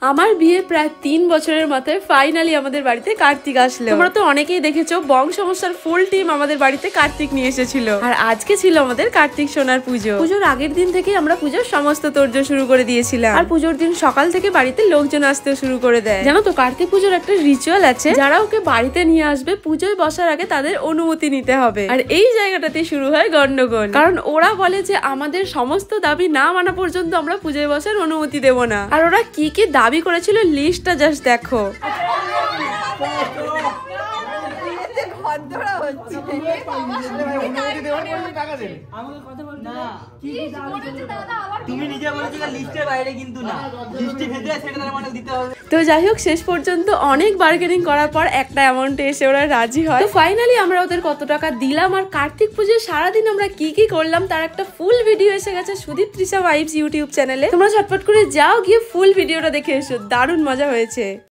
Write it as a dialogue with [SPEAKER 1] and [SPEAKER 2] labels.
[SPEAKER 1] আমার বিয়ে প্রায় 3 বছরের মাথায় ফাইনালি আমাদের বাড়িতে কার্তিক আসলো। তোমরা তো অনেকেই দেখেছো বং সমস্যার ফুল টিম আমাদের বাড়িতে কার্তিক নিয়ে এসেছিল। আর আজকে ছিল আমাদের কার্তিক সোনার পুজো। পুজোর আগের দিন থেকে আমরা পুজোর সমস্ত তোড়জোড় শুরু করে দিয়েছিলাম। আর পুজোর দিন সকাল থেকে বাড়িতে লোকজন আসতে শুরু করে দেয়। জানো তো কার্তিক পুজোর একটা রিচুয়াল আছে, যারা ওকে বাড়িতে নিয়ে আসবে পুজোয় বসার আগে তাদের অনুমতি নিতে হবে। আর এই জায়গাটাতে শুরু হয় গন্ডগোল, কারণ ওরা বলে যে আমাদের সমস্ত দাবি না মানা পর্যন্ত আমরা পুজোয় বসার অনুমতি দেব না। আর ওরা কি কি দাবি করেছিল লিস্টটা জাস্ট দেখো। তো যাই হোক, শেষ পর্যন্ত অনেক বার্গেনিং করার পর একটা অ্যামাউন্টে এসে ওরা রাজি হয়। তো ফাইনালি আমরা ওদের কত টাকা দিলাম আর কার্তিক পুজোর সারাদিন আমরা কি কি করলাম তার একটা ফুল ভিডিও এসে গেছে সুদীপ তৃষা ভাইবস ইউটিউব চ্যানেলে। তোমরা ঝটপট করে যাও, গিয়ে ফুল ভিডিওটা দেখে এসো, দারুণ মজা হয়েছে।